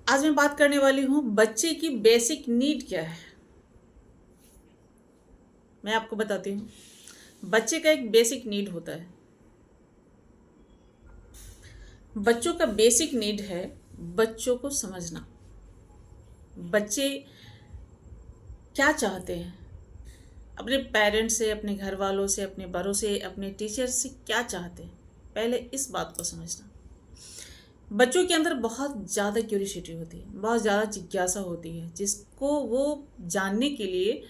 आज मैं बात करने वाली हूँ बच्चे की बेसिक नीड क्या है। मैं आपको बताती हूँ। बच्चे का एक बेसिक नीड होता है। बच्चों का बेसिक नीड है बच्चों को समझना। बच्चे क्या चाहते हैं, अपने पेरेंट्स से, अपने घर वालों से, अपने बड़ों से, अपने टीचर से क्या चाहते हैं, पहले इस बात को समझना। बच्चों के अंदर बहुत ज़्यादा क्यूरियोसिटी होती है, बहुत ज़्यादा जिज्ञासा होती है, जिसको वो जानने के लिए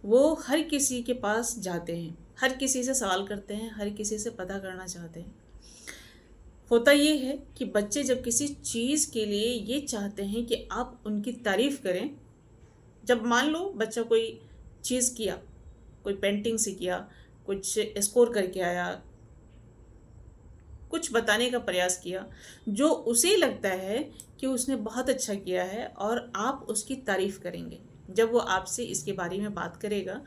वो हर किसी के पास जाते हैं, हर किसी से सवाल करते हैं, हर किसी से पता करना चाहते हैं। होता ये है कि बच्चे जब किसी चीज़ के लिए ये चाहते हैं कि आप उनकी तारीफ़ करें। जब मान लो बच्चा कोई चीज़ किया, कोई पेंटिंग से किया, कुछ स्कोर करके आया, कुछ बताने का प्रयास किया, जो उसे लगता है कि उसने बहुत अच्छा किया है और आप उसकी तारीफ़ करेंगे। जब वो आपसे इसके बारे में बात करेगा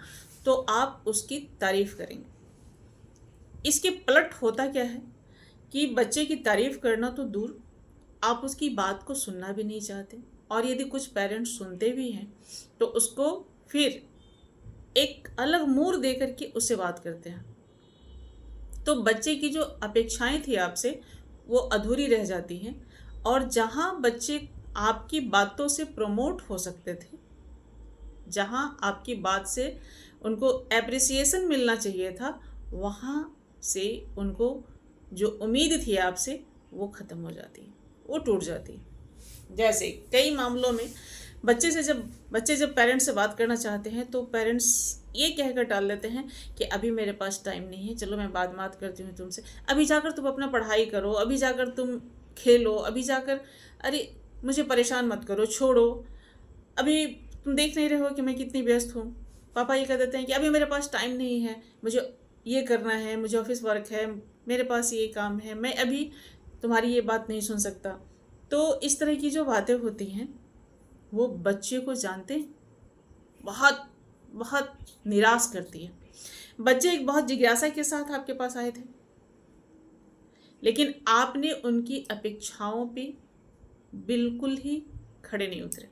तो आप उसकी तारीफ़ करेंगे। इसके पलट होता क्या है कि बच्चे की तारीफ़ करना तो दूर, आप उसकी बात को सुनना भी नहीं चाहते। और यदि कुछ पेरेंट्स सुनते भी हैं तो उसको फिर एक अलग मोड़ दे करके उससे बात करते हैं। तो बच्चे की जो अपेक्षाएं थी आपसे वो अधूरी रह जाती हैं। और जहाँ बच्चे आपकी बातों से प्रमोट हो सकते थे, जहाँ आपकी बात से उनको एप्रिसिएशन मिलना चाहिए था, वहाँ से उनको जो उम्मीद थी आपसे वो ख़त्म हो जाती है, वो टूट जाती है। जैसे कई मामलों में बच्चे जब पेरेंट्स से बात करना चाहते हैं तो पेरेंट्स ये कहकर टाल देते हैं कि अभी मेरे पास टाइम नहीं है, चलो मैं बाद में बात करती हूँ तुमसे, अभी जाकर तुम अपना पढ़ाई करो, अभी जाकर तुम खेलो, अभी जाकर, अरे मुझे परेशान मत करो, छोड़ो, अभी तुम देख नहीं रहे हो कि मैं कितनी व्यस्त हूँ। पापा ये कह देते हैं कि अभी मेरे पास टाइम नहीं है, मुझे ये करना है, मुझे ऑफिस वर्क है, मेरे पास ये काम है, मैं अभी तुम्हारी ये बात नहीं सुन सकता। तो इस तरह की जो बातें होती हैं वो बच्चे को जानते हैं बहुत बहुत निराश करती है। बच्चे एक बहुत जिज्ञासा के साथ आपके पास आए थे, लेकिन आपने उनकी अपेक्षाओं पे बिल्कुल ही खड़े नहीं उतरे।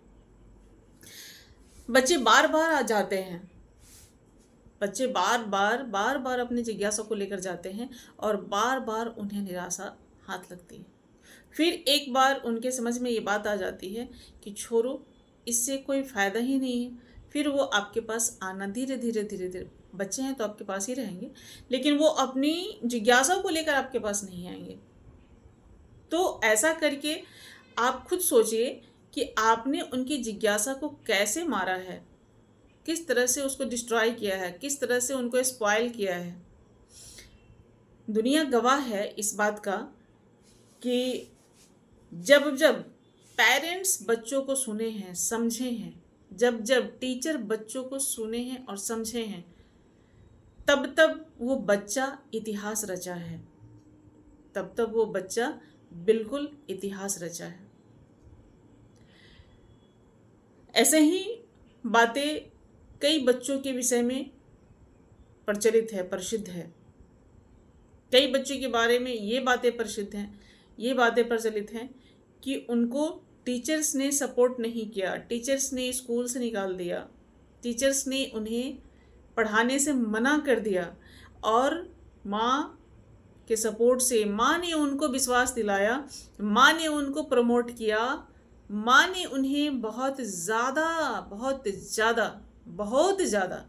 बच्चे बार बार आ जाते हैं, बच्चे बार बार अपनी जिज्ञासा को लेकर जाते हैं और बार बार उन्हें निराशा हाथ लगती है। फिर एक बार उनके समझ में ये बात आ जाती है कि छोड़ो, इससे कोई फ़ायदा ही नहीं है। फिर वो आपके पास आना धीरे धीरे धीरे धीरे, बच्चे हैं तो आपके पास ही रहेंगे, लेकिन वो अपनी जिज्ञासा को लेकर आपके पास नहीं आएंगे। तो ऐसा करके आप खुद सोचिए कि आपने उनकी जिज्ञासा को कैसे मारा है, किस तरह से उसको डिस्ट्रॉय किया है, किस तरह से उनको स्पॉइल किया है। दुनिया गवाह है इस बात का कि जब जब पेरेंट्स बच्चों को सुने हैं, समझे हैं, जब जब टीचर बच्चों को सुने हैं और समझे हैं, तब तब वो बच्चा इतिहास रचा है, तब तब वो बच्चा बिल्कुल इतिहास रचा है। ऐसे ही बातें कई बच्चों के विषय में प्रचलित है, प्रसिद्ध है। कई बच्चों के बारे में ये बातें प्रसिद्ध हैं, ये बातें प्रचलित हैं कि उनको टीचर्स ने सपोर्ट नहीं किया, टीचर्स ने स्कूल से निकाल दिया, टीचर्स ने उन्हें पढ़ाने से मना कर दिया, और माँ के सपोर्ट से माँ ने उनको विश्वास दिलाया, माँ ने उनको प्रमोट किया, माँ ने उन्हें बहुत ज़्यादा बहुत ज़्यादा बहुत ज़्यादा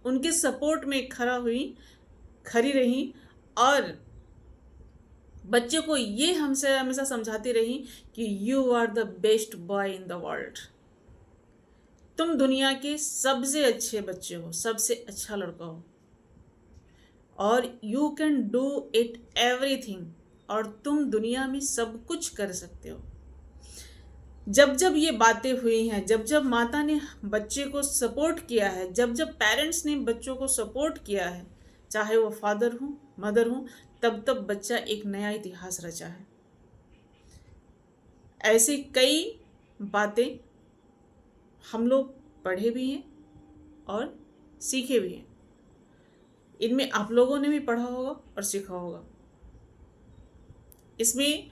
उनके सपोर्ट में खड़ी रही। और बच्चे को ये हमसे हमेशा समझाती रही कि you are the best boy in the world, तुम दुनिया के सबसे अच्छे बच्चे हो, सबसे अच्छा लड़का हो, और you can do it everything, और तुम दुनिया में सब कुछ कर सकते हो। जब जब ये बातें हुई हैं, जब जब माता ने बच्चे को सपोर्ट किया है, जब जब पेरेंट्स ने बच्चों को सपोर्ट किया है, चाहे वो फादर हो, मदर हो, तब तब बच्चा एक नया इतिहास रचा है। ऐसी कई बातें हम लोग पढ़े भी हैं और सीखे भी हैं। इनमें आप लोगों ने भी पढ़ा होगा और सीखा होगा। इसमें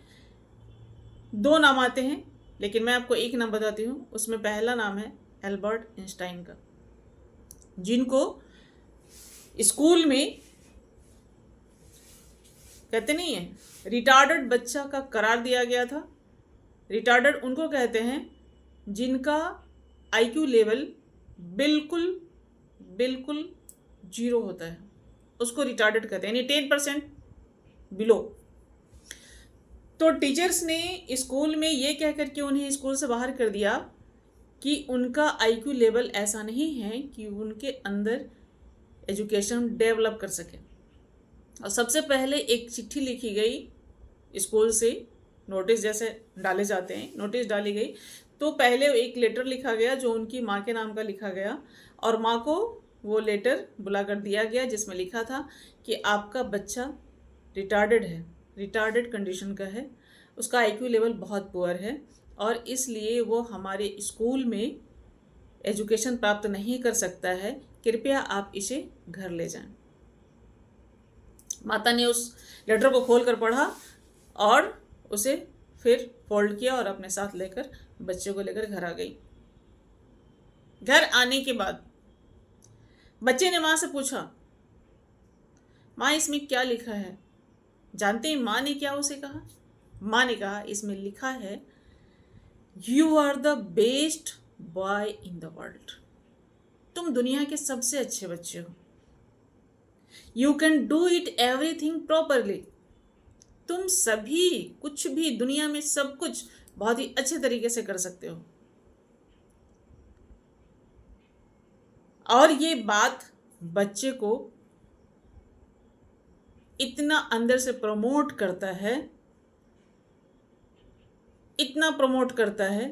दो नाम आते हैं, लेकिन मैं आपको एक नाम बताती हूँ, उसमें पहला नाम है एल्बर्ट आइंस्टाइन का, जिनको स्कूल में कहते नहीं है रिटार्डेड बच्चा का करार दिया गया था। रिटार्डेड उनको कहते हैं जिनका आईक्यू लेवल बिल्कुल बिल्कुल जीरो होता है, उसको रिटार्डेड कहते हैं, यानी 10% बिलो। तो टीचर्स ने स्कूल में ये कह करके उन्हें स्कूल से बाहर कर दिया कि उनका आईक्यू लेवल ऐसा नहीं है कि उनके अंदर एजुकेशन डेवलप कर सके। और सबसे पहले एक चिट्ठी लिखी गई स्कूल से, नोटिस जैसे डाले जाते हैं, नोटिस डाली गई। तो पहले एक लेटर लिखा गया जो उनकी माँ के नाम का लिखा गया, और माँ को वो लेटर बुला कर दिया गया जिसमें लिखा था कि आपका बच्चा रिटार्डेड है, रिटार्डेड कंडीशन का है, उसका आईक्यू लेवल बहुत पुअर है और इसलिए वो हमारे स्कूल में एजुकेशन प्राप्त नहीं कर सकता है, कृपया आप इसे घर ले जाएं। माता ने उस लेटर को खोल कर पढ़ा और उसे फिर फोल्ड किया और अपने साथ लेकर बच्चे को लेकर घर आ गई। घर आने के बाद बच्चे ने माँ से पूछा, माँ इसमें क्या लिखा है? जानते हैं माँ ने क्या उसे कहा? माँ ने कहा इसमें लिखा है you are the best boy in the world. तुम दुनिया के सबसे अच्छे बच्चे हो। You can do it everything properly. तुम सभी कुछ भी दुनिया में सब कुछ बहुत ही अच्छे तरीके से कर सकते हो। और ये बात बच्चे को इतना अंदर से प्रमोट करता है, इतना प्रमोट करता है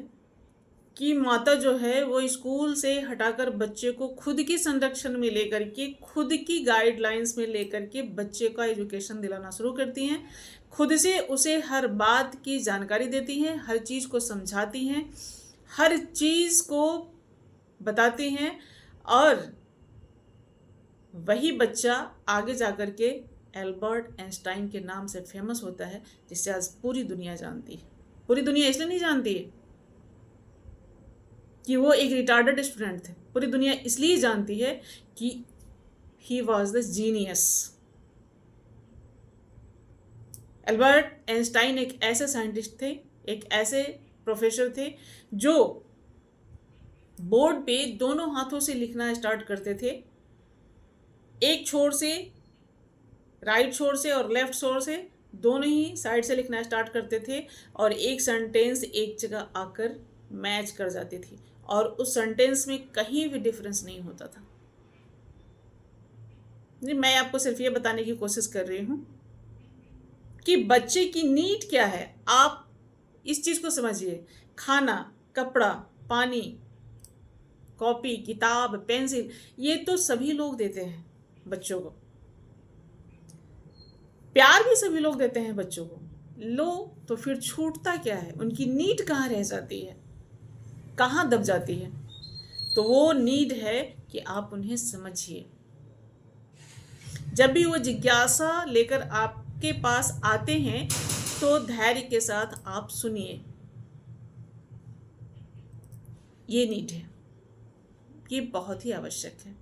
कि माता जो है वो स्कूल से हटाकर बच्चे को खुद की संरक्षण में लेकर के, खुद की गाइडलाइंस में लेकर के बच्चे का एजुकेशन दिलाना शुरू करती हैं। खुद से उसे हर बात की जानकारी देती हैं, हर चीज़ को समझाती हैं, हर चीज़ को बताती हैं, और वही बच्चा आगे जाकर के एल्बर्ट आइंस्टाइन के नाम से फेमस होता है, जिससे आज पूरी दुनिया जानती है। पूरी दुनिया इसलिए नहीं जानती है कि वो एक रिटार्डेड स्टूडेंट थे, पूरी दुनिया इसलिए जानती है कि he was the genius. Albert Einstein एक ऐसे साइंटिस्ट थे, एक ऐसे प्रोफेसर थे जो बोर्ड पे दोनों हाथों से लिखना स्टार्ट करते थे, एक छोर से, राइट छोर से और लेफ्ट छोर से, दोनों ही साइड से लिखना स्टार्ट करते थे, और एक सेंटेंस एक जगह आकर मैच कर जाती थी और उस सेंटेंस में कहीं भी डिफरेंस नहीं होता था। मैं आपको सिर्फ ये बताने की कोशिश कर रही हूँ कि बच्चे की नीड क्या है। आप इस चीज़ को समझिए, खाना, कपड़ा, पानी, कॉपी, किताब, पेंसिल, ये तो सभी लोग देते हैं बच्चों को। प्यार भी सभी लोग देते हैं बच्चों को। लो तो फिर छूटता क्या है? उनकी नीड कहाँ रह जाती है, कहाँ दब जाती है? तो वो नीड है कि आप उन्हें समझिए। जब भी वो जिज्ञासा लेकर आपके पास आते हैं तो धैर्य के साथ आप सुनिए। ये नीड है, ये बहुत ही आवश्यक है।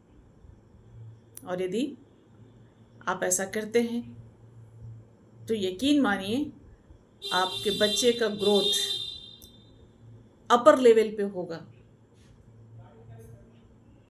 और यदि आप ऐसा करते हैं तो यकीन मानिए आपके बच्चे का ग्रोथ अपर लेवल पे होगा।